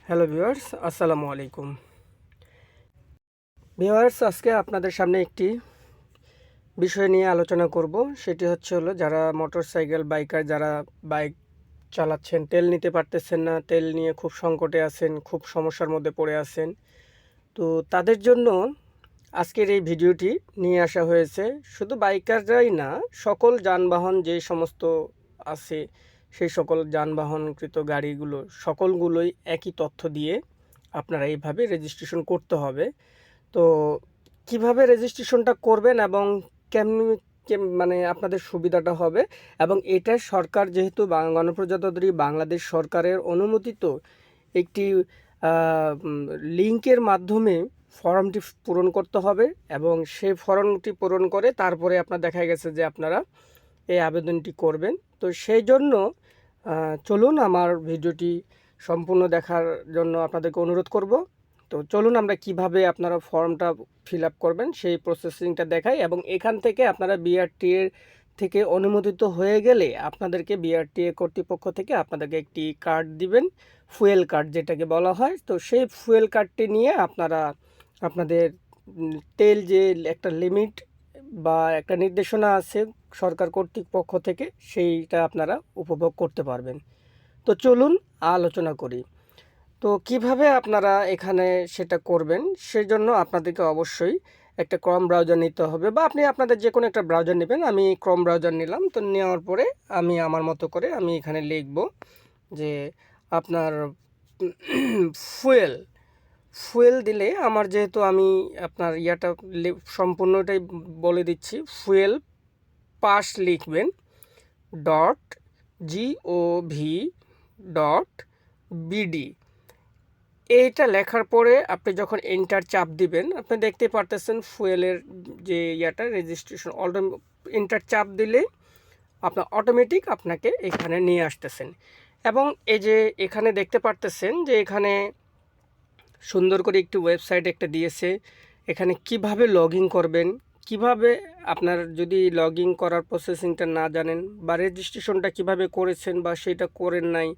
Hello viewers, আসসালামু আলাইকুম। Viewers, আজকে আপনাদের সামনে একটি বিষয় নিয়ে আলোচনা করব। সেটি হলো যারা মোটরসাইকেল বাইকার, যারা বাইক চালাচ্ছেন, তেল নিতে পারতেছেন না, তেল নিয়ে খুব সংকটে আছেন, খুব সমস্যার মধ্যে পড়ে আছেন। তো তাদের জন্য আজকের এই ভিডিওটি নিয়ে আসা হয়েছে। শুধু বাইকাররাই না, সকল যানবাহন যে সমস্ত আছে, সেই সকল যানবাহনকৃত গাড়িগুলো সকলগুলোই একই তথ্য দিয়ে আপনারা এইভাবে রেজিস্ট্রেশন করতে হবে। তো কিভাবে রেজিস্ট্রেশনটা করবেন এবং কেমনি মানে আপনাদের সুবিধাটা হবে, এবং এটা সরকার যেহেতু গণপ্রজাতন্ত্রী বাংলাদেশ সরকারের অনুমোদিত একটি লিঙ্কের মাধ্যমে ফর্মটি পূরণ করতে হবে, এবং সেই ফর্মটি পূরণ করে তারপরে আপনার দেখা গেছে যে আপনারা এই আবেদনটি করবেন। তো সেই জন্য চলুন আমার ভিডিওটি সম্পূর্ণ দেখার জন্য আপনাদেরকে অনুরোধ করব। তো চলুন আমরা কিভাবে আপনারা ফর্মটা ফিল আপ করবেন সেই প্রসেসিংটা দেখাই, এবং এখান থেকে আপনারা বিআরটিএ থেকে অনুমোদিত হয়ে গেলে আপনাদেরকে বিআরটিএ কর্তৃপক্ষ থেকে আপনাদেরকে একটি কার্ড দিবেন, ফুয়েল কার্ড যেটাকে বলা হয়। তো সেই ফুয়েল কার্ডটি নিয়ে আপনারা আপনাদের তেল যে একটা লিমিট বা একটা নির্দেশনা আছে সরকার কর্তৃপক্ষ থেকে, সেইটা আপনারা উপভোগ করতে পারবেন। তো চলুন আলোচনা করি। তো কিভাবে আপনারা এখানে সেটা করবেন, সেজন্য আপনাদেরকে অবশ্যই একটা ক্রম ব্রাউজার নিতে হবে, বা আপনি আপনাদের যে কোনো একটা ব্রাউজার নেবেন। আমি ক্রম ব্রাউজার নিলাম। তো নেওয়ার পরে আমি আমার মতো করে আমি এখানে লিখব যে আপনার ফুয়েল ফুয়েল দিলে আমার, যেহেতু আমি আপনার সম্পূর্ণটাই বলে দিচ্ছি। ফুয়েল পাস লিখবেন, ডট জিওভি ডট বিডি। এইটা লেখার পরে আপনি যখন এন্টার চাপ দিবেন, আপনি দেখতে পারতেছেন ফুয়েলের যে রেজিস্ট্রেশন এন্টার চাপ দিলে আপনার অটোমেটিক আপনাকে এখানে নিয়ে আসতেছেন। এবং এই যে এখানে দেখতে পারতেছেন যে এখানে সুন্দর করে একটি ওয়েবসাইট একটা দিয়েছে। এখানে কিভাবে লগ ইন করবেন, কিভাবে আপনার যদি লগ ইন করার প্রসেসিংটা না জানেন, বা রেজিস্ট্রেশনটা কিভাবে করেছেন বা সেটা করেন নাই,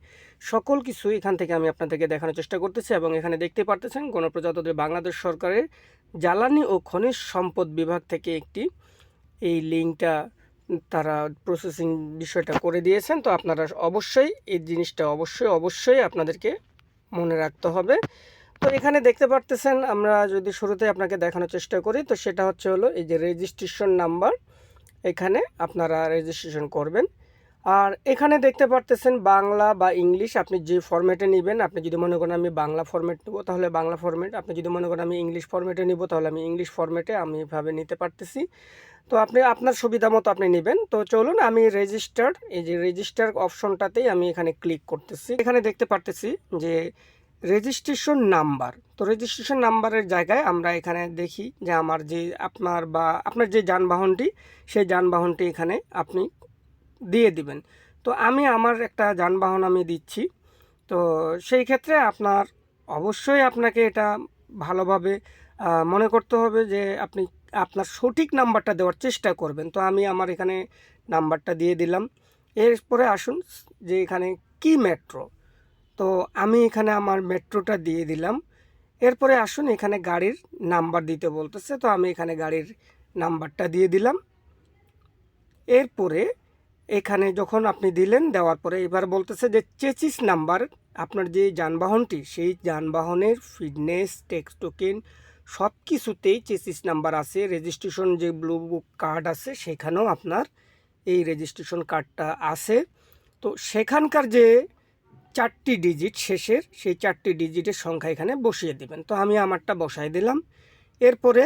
সকল কিছু এখান থেকে আমি আপনাদেরকে দেখানোর চেষ্টা করতেছি। এবং এখানে দেখতে পারতেছেন গণপ্রজাতন্ত্রী বাংলাদেশ সরকারের জ্বালানি ও খনিজ সম্পদ বিভাগ থেকে একটি এই লিঙ্কটা তারা প্রসেসিং বিষয়টা করে দিয়েছেন। তো আপনারা অবশ্যই এই জিনিসটা অবশ্যই আপনাদেরকে মনে রাখতে হবে। তো এখানে দেখতে পারতেছেন, আমরা যদি শুরুতে আপনাকে দেখানোর চেষ্টা করি, তো সেটা হলো এই যে রেজিস্ট্রেশন নাম্বার। এখানে আপনারা রেজিস্ট্রেশন করবেন। আর এখানে দেখতে পারতেছেন বাংলা বা ইংলিশ, আপনি যে ফরম্যাটে নেবেন। আপনি যদি মনে করেন আমি বাংলা ফরম্যাট নেব, তাহলে বাংলা ফরম্যাট। আপনি যদি মনে করেন আমি ইংলিশ ফরম্যাটে নেব, তাহলে আমি ইংলিশ ফরম্যাটে আমি এভাবে নিতে পারতেছি। তো আপনি আপনার সুবিধা মতো আপনি নেবেন। তো চলুন আমি এই যে রেজিস্টার অপশনটাতেই আমি এখানে ক্লিক করতেছি। এখানে দেখতে পারতেছি যে রেজিস্ট্রেশন নাম্বার। তো রেজিস্ট্রেশন নাম্বারের জায়গায় আমরা এখানে দেখি যে আমার যে আপনার যে যানবাহনটি, সেই যানবাহনটি এখানে আপনি দিয়ে দিবেন। তো আমি আমার একটা যানবাহন আমি দিচ্ছি। তো সেই ক্ষেত্রে অবশ্যই আপনাকে এটা ভালোভাবে মনে করতে হবে যে আপনি আপনার সঠিক নাম্বারটা দেওয়ার চেষ্টা করবেন। তো আমি আমার এখানে নাম্বারটা দিয়ে দিলাম। এরপরে আসুন যে এখানে কি মেট্রো, তো আমি এখানে আমার মেট্রোটা দিয়ে দিলাম। এরপরে আসুন এখানে গাড়ির নাম্বার দিতে বলতেছে, তো আমি এখানে গাড়ির নাম্বারটা দিয়ে দিলাম। এরপরে এখানে যখন আপনি দিলেন, দেওয়ার পরে এবার বলতেছে যে চেসিস নাম্বার, আপনার যে যানবাহনটি সেই যানবাহনের ফিটনেস, ট্যাক্স টোকেন সব কিছুতেই চেসিস নাম্বার আছে। রেজিস্ট্রেশন যে ব্লু বুক কার্ড আছে সেখানেও আপনার এই রেজিস্ট্রেশন কার্ডটা আছে। তো সেখানকার যে 4টি ডিজিট শেষের, সেই 4টি ডিজিটের সংখ্যা এখানে বসিয়ে দেবেন। তো আমি আমারটা বসাই দিলাম। এরপরে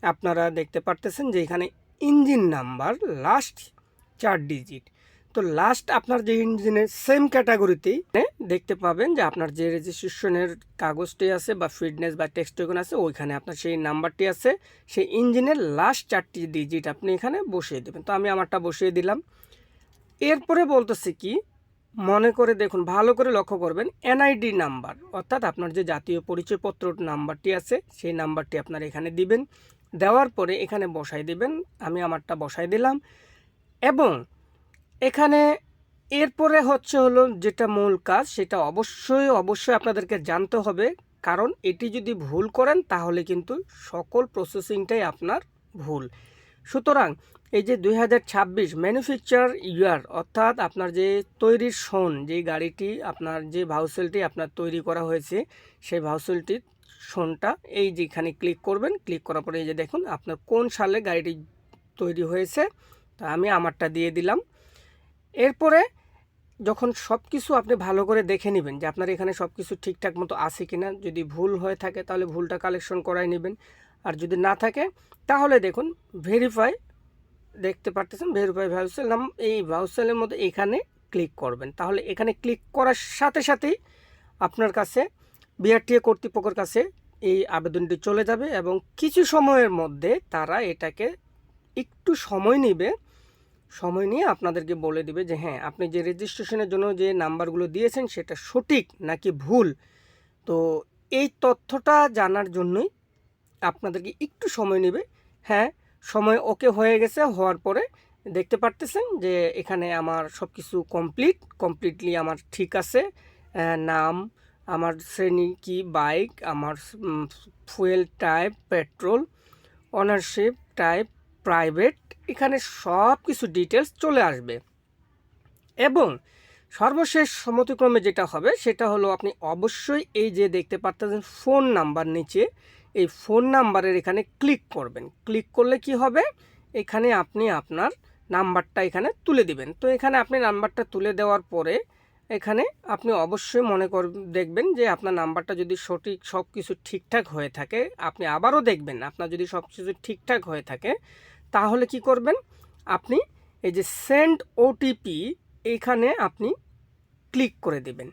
আপনারা দেখতে পারতেছেন যে এখানে ইঞ্জিন নাম্বার লাস্ট 4 ডিজিট। তো লাস্ট আপনার যে ইঞ্জিনের সেম ক্যাটাগরিতেই দেখতে পাবেন যে আপনার যে রেজিস্ট্রেশনের কাগজটি আছে বা ফিটনেস বা টেক্সট টোকেন আছে, ওইখানে আপনার সেই নাম্বারটি আছে। সেই ইঞ্জিনের লাস্ট 4টি ডিজিট আপনি এখানে বসিয়ে দেবেন। তো আমি আমারটা বসিয়ে দিলাম। এরপরে বলতেছে কি, মনে করে দেখুন, ভালো করে লক্ষ্য করবেন, এনআইডি নাম্বার, অর্থাৎ আপনার যে জাতীয় পরিচয়পত্র নাম্বারটি আছে সেই নাম্বারটি আপনার এখানে দিবেন। দেওয়ার পরে এখানে বসাই দিবেন। আমি আমারটা বসাই দিলাম। এবং এখানে এরপরে হলো যেটা মূল কাজ, সেটা অবশ্যই আপনাদেরকে জানতে হবে, কারণ এটি যদি ভুল করেন তাহলে কিন্তু সকল প্রসেসিংটাই আপনার ভুল। সুতরাং এই যে 2026 ম্যানুফ্যাকচার ইয়ার, অর্থাৎ আপনার যে তৈরির সন, যে গাড়িটি আপনার যে ভাউসেলটি আপনার তৈরি করা হয়েছে, সেই ভাউসেলটির সনটা এই যেখানে ক্লিক করবেন। ক্লিক করার পরে এই যে দেখুন আপনার কোন সালে গাড়িটি তৈরি হয়েছে, তা আমি আমারটা দিয়ে দিলাম। এরপরে যখন সব কিছু আপনি ভালো করে দেখে নেবেন যে আপনার এখানে সব কিছু ঠিকঠাক মতো আছে কিনা, যদি ভুল হয়ে থাকে তাহলে ভুলটা কালেকশন করাই নেবেন, আর যদি না থাকে তাহলে দেখুন ভেরিফাই, দেখতে পারতেছেন ভেরিফাই ভাউসেল নাম, এই ভাউসেলের মধ্যে এখানে ক্লিক করবেন। তাহলে এখানে ক্লিক করার সাথে সাথেই আপনার কাছে বিআরটিএ কর্তৃপক্ষের কাছে এই আবেদনটি চলে যাবে, এবং কিছু সময়ের মধ্যে তারা এটাকে একটু সময় নেবে, সময় নিয়ে আপনাদেরকে বলে দিবে যে হ্যাঁ আপনি যে রেজিস্ট্রেশনের জন্য যে নাম্বারগুলো দিয়েছেন সেটা সঠিক নাকি ভুল। তো এই তথ্যটা জানার জন্যই আপনাদেরকে একটু সময় নেবে। হ্যাঁ, সময় ওকে হয়ে গেছে, হওয়ার পরে দেখতে পারতেছেন যে এখানে আমার সব কিছু কমপ্লিটলি আমার ঠিক আছে। নাম, আমার শ্রেণী কি বাইক, আমার fuel type petrol, ownership type private, এখানে সব কিছু ডিটেলস চলে আসবে। এবং সর্বশেষ সম্মতিক্রমে যেটা হবে সেটা হলো আপনি অবশ্যই এই যে দেখতে পাচ্ছেন ফোন নাম্বার নিচে, এই ফোন নাম্বারের এখানে ক্লিক করবেন। ক্লিক করলে কি হবে, এখানে আপনি আপনার নাম্বারটা এখানে তুলে দিবেন। তো এখানে আপনি নাম্বারটা তুলে দেওয়ার পরে এখানে আপনি অবশ্যই দেখবেন যে আপনার নাম্বারটা যদি সঠিক সব কিছু ঠিকঠাক হয়ে থাকে, আপনি আবারও দেখবেন আপনার যদি সব কিছু ঠিকঠাক হয়ে থাকে, তাহলে কি করবেন, আপনি এই যে সেন্ড ওটিপি এইখানে আপনি ক্লিক করে দেবেন।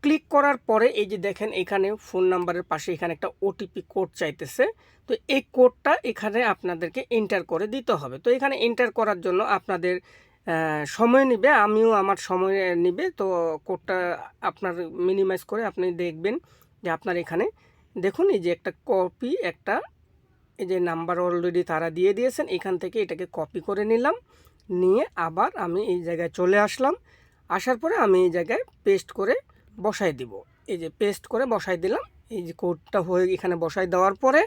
ক্লিক করার পরে এই যে দেখেন এখানে ফোন নাম্বারের পাশে এখানে একটা ওটিপি কোড চাইতেছে। তো এই কোডটা এখানে আপনাদেরকে এন্টার করে দিতে হবে। তো এখানে এন্টার করার জন্য আপনাদের সময় নেবে, আমিও আমার সময় নেবে। তো কোডটা আপনার মিনিমাইজ করে আপনি দেখবেন যে আপনার এখানে দেখুন এই যে একটা কপি, একটা এই যে নাম্বার অলরেডি তারা দিয়ে দিয়েছেন, এখান থেকে এটাকে কপি করে নিলাম, নিয়ে আবার আমি এই জায়গায় চলে আসলাম। আসার পরে আমি এই জায়গায় পেস্ট করে বসাই দিব। এই যে পেস্ট করে বসাই দিলাম, এই যে কোডটা হয়ে এখানে বসাই দেওয়ার পরে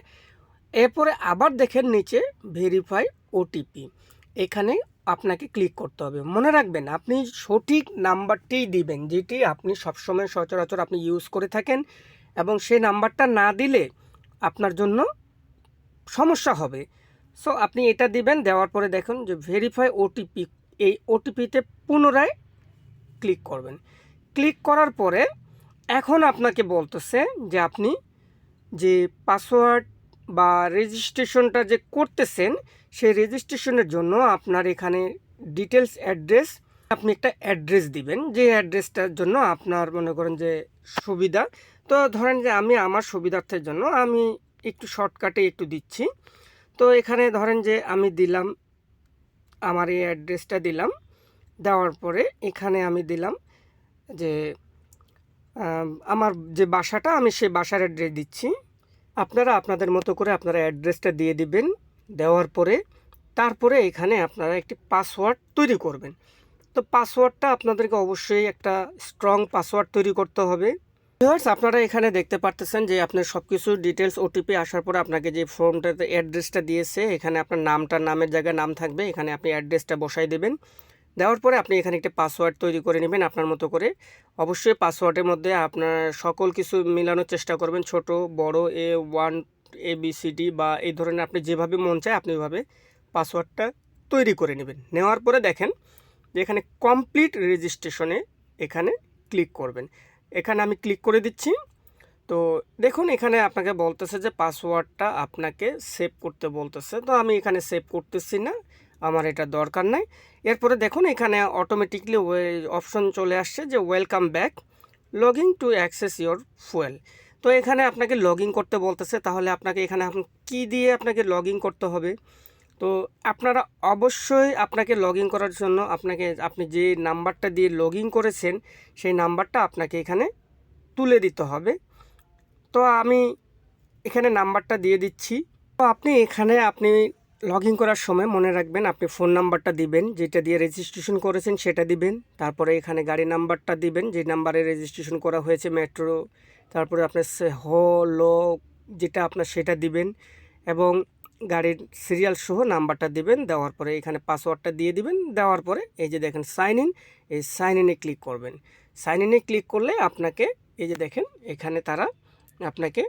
এরপরে আবার দেখেন নিচে ভেরিফাই ওটিপি, এখানে আপনাকে ক্লিক করতে হবে। মনে রাখবেন আপনি সঠিক নাম্বারটিই দিবেন, যেটি আপনি সবসময় সচরাচর আপনি ইউজ করে থাকেন, এবং সেই নাম্বারটা না দিলে আপনার জন্য সমস্যা হবে। সো আপনি এটা দিবেন, দেওয়ার পরে দেখুন যে ভেরিফাই ওটিপি, এই ওটিপিতে পুনরায় ক্লিক করবেন। ক্লিক করার পরে এখন আপনাকে বলতেছে যে আপনি যে পাসওয়ার্ড বা রেজিস্ট্রেশনটা যে করতেছেন, সেই রেজিস্ট্রেশনের জন্য আপনার এখানে ডিটেলস অ্যাড্রেস, আপনি একটা অ্যাড্রেস দিবেন, যে অ্যাড্রেসটার জন্য আপনার মনে করেন যে সুবিধা। তো ধরেন যে আমি আমার সুবিধার্থের জন্য আমি একটু শর্টকাটে একটু দিচ্ছি। তো এখানে ধরেন যে আমি দিলাম আমার এই অ্যাড্রেসটা দিলাম, দেওয়ার পরে এখানে আমি দিলাম যে আমার যে বাসাটা, আমি সেই বাসার অ্যাড্রেস দিচ্ছি। আপনারা আপনাদের মতো করে আপনারা অ্যাড্রেসটা দিয়ে দিবেন। দেওয়ার পরে তারপরে এখানে আপনারা একটি পাসওয়ার্ড তৈরি করবেন। তো পাসওয়ার্ডটা আপনাদেরকে অবশ্যই একটা স্ট্রং পাসওয়ার্ড তৈরি করতে হবে। ভিউয়ার্স, আপনারা এখানে দেখতে পারতেছেন যে আপনার সব কিছু ডিটেলস ওটিপি আসার পরে আপনাকে যে ফর্মটাতে অ্যাড্রেসটা দিয়েছে, এখানে আপনার নামটা, নামের জায়গায় নাম থাকবে, এখানে আপনি অ্যাড্রেসটা বসাই দেবেন। দেওয়ার পরে আপনি এখানে একটা পাসওয়ার্ড তৈরি করে নেবেন আপনার মতো করে। অবশ্যই পাসওয়ার্ডের মধ্যে আপনার সকল কিছু মিলানোর চেষ্টা করবেন, ছোট বড় A1 ABCD বা এই ধরনের আপনি যেভাবে মন চায় আপনি ওইভাবে পাসওয়ার্ডটা তৈরি করে নেবেন। নেওয়ার পরে দেখেন যে এখানে কমপ্লিট রেজিস্ট্রেশনে এখানে ক্লিক করবেন। এখানে আমি ক্লিক করে দিচ্ছি। তো দেখুন এখানে আপনাকে বলতেছে যে পাসওয়ার্ডটা আপনাকে সেভ করতে বলতেছে, তো আমি এখানে সেভ করতেছি না, আমার এটা দরকার নাই। এরপরে দেখুন এখানে অটোমেটিকলি অপশন চলে আসছে যে welcome back, login to access your fuel. তো এখানে আপনাকে লগ ইন করতে বলতেছে, তাহলে আপনাকে এখানে কী দিয়ে আপনাকে লগ ইন করতে হবে। তো আপনারা অবশ্যই আপনাকে লগ ইন করার জন্য আপনি যে নাম্বারটা দিয়ে লগ ইন করেছেন সেই নাম্বারটা আপনাকে এখানে তুলে দিতে হবে। তো আমি এখানে নাম্বারটা দিয়ে দিচ্ছি। তো আপনি এখানে লগ ইন করার সময় মনে রাখবেন আপনি ফোন নাম্বারটা দিবেন, যেটা দিয়ে রেজিস্ট্রেশন করেছেন সেটা দিবেন। তারপরে এখানে গাড়ি নাম্বারটা দিবেন, যে নাম্বারে রেজিস্ট্রেশন করা হয়েছে মেট্রো। তারপরে আপনার হলো যেটা আপনার সেটা দিবেন এবং গাড়ির সিরিয়াল সহ নাম্বারটা দিবেন। দেওয়ার পরে এখানে পাসওয়ার্ডটা দিয়ে দিবেন। দেওয়ার পরে এই যে দেখেন সাইন ইন, এই সাইন ইনে ক্লিক করবেন। সাইন ইনে ক্লিক করলে আপনাকে এই যে দেখেন এখানে তারা আপনাকে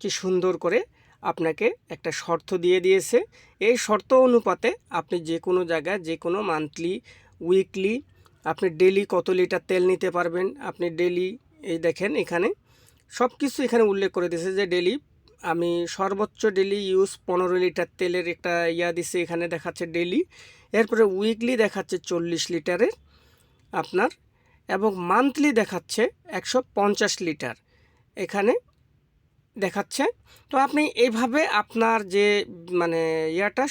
কি সুন্দর করে আপনাকে একটা শর্ত দিয়ে দিয়েছে। এই শর্ত অনুপাতে আপনি যে কোনো জায়গায় যে কোনো মান্থলি, উইকলি, আপনি ডেলি কত লিটার তেল নিতে পারবেন। আপনি ডেলি এই দেখেন এখানে সব কিছু এখানে উল্লেখ করে দিয়েছে যে ডেলি আমি সর্বোচ্চ ডেলি ইউজ 15 লিটার তেলের একটা দিছে এখানে দেখাচ্ছে ডেলি। এরপরে উইকলি দেখাচ্ছে 40 লিটারের আপনার, এবং মান্থলি দেখাচ্ছে 150 লিটার এখানে দেখাচ্ছে। তো আপনি এইভাবে আপনার যে মানে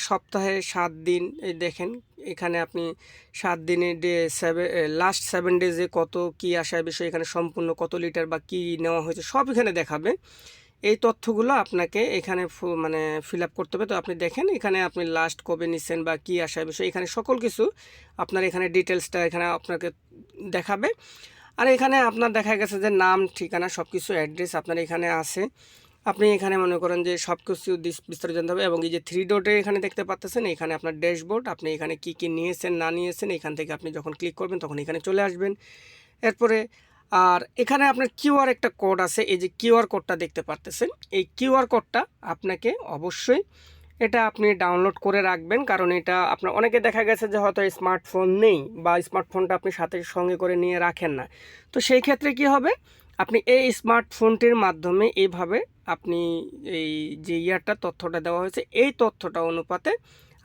সপ্তাহে 7 দিন, এই দেখেন এখানে আপনি 7 দিনে লাস্ট 7 ডেজে কত কি আসার বিষয় এখানে সম্পূর্ণ কত লিটার বা কি নেওয়া হয়েছে সব এখানে দেখাবে। এই তথ্যগুলো আপনাকে এখানে মানে ফিল আপ করতে হবে। তো আপনি দেখেন এখানে আপনি লাস্ট কবে নিচ্ছেন বা কি আসার বিষয় এখানে সকল কিছু আপনার এখানে ডিটেলসটা এখানে আপনাকে দেখাবে। আর এখানে আপনার দেখা গেছে যে নাম, ঠিকানা, সব কিছু অ্যাড্রেস আপনার এখানে আছে। আপনি এখানে মনে করেন যে সব কিছু বিস্তারিত জানতে হবে। এবং এই যে 3 ডটে এখানে দেখতে পাচ্ছেন এখানে আপনার ড্যাশবোর্ড, আপনি এখানে কি কি নিয়েছেন না নিয়েছেন এখান থেকে আপনি যখন ক্লিক করবেন তখন এখানে চলে আসবেন। এরপরে আর এখানে আপনার কিউআর একটা কোড আছে, এই যে কিউআর কোডটা দেখতে পাচ্ছেন, এই কিউআর কোডটা আপনাকে অবশ্যই এটা আপনি ডাউনলোড করে রাখবেন। কারণ এটা আপনার অনেকে দেখা গেছে যে হয়তো স্মার্টফোন নেই বা স্মার্টফোনটা আপনি সাথে সঙ্গে করে নিয়ে রাখেন না। তো সেই ক্ষেত্রে কি হবে, আপনি এই স্মার্টফোনটির মাধ্যমে এইভাবে আপনি এই যে তথ্যটা দেওয়া হয়েছে এই তথ্যটা অনুপাতে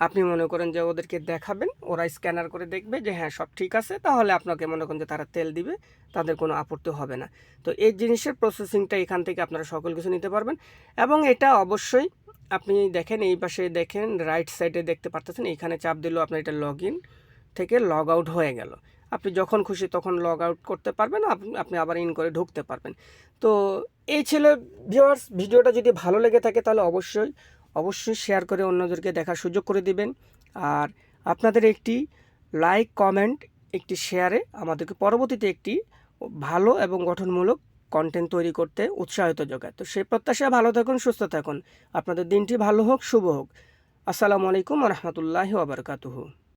আপনি মনে করেন যে ওদেরকে দেখাবেন, ওরা স্ক্যানার করে দেখবে যে হ্যাঁ সব ঠিক আছে, তাহলে আপনাকে মনে করেন যে তারা তেল দিবে, তাদের কোনো আপত্তি হবে না। তো এই জিনিসের প্রসেসিংটা এখান থেকে আপনারা সকল কিছু নিতে পারবেন। এবং এটা অবশ্যই আপনি দেখেন এই পাশে দেখেন রাইট সাইডে দেখতে পাচ্ছেন, এখানে চাপ দিলেও আপনার এটা লগ ইন থেকে লগ আউট হয়ে গেল। আপনি যখন খুশি তখন লগ আউট করতে পারবেন, আপনি আবার ইন করে ঢুকতে পারবেন। তো এই ছিল ভিউয়ার্স, ভিডিওটা যদি ভালো লেগে থাকে তাহলে অবশ্যই শেয়ার করে অন্যদেরকে দেখার সুযোগ করে দিবেন। আর আপনাদের একটি লাইক, কমেন্ট, একটি শেয়ারে আমাদেরকে পরবর্তীতে একটি ভালো এবং গঠনমূলক কন্টেন্ট তৈরি করতে উৎসাহিত যোগায়। তো সেই প্রত্যাশায় ভালো থাকুন, সুস্থ থাকুন, আপনাদের দিনটি ভালো হোক, শুভ হোক। আসসালামু আলাইকুম ওয়া রাহমাতুল্লাহি ওয়া বারাকাতুহু।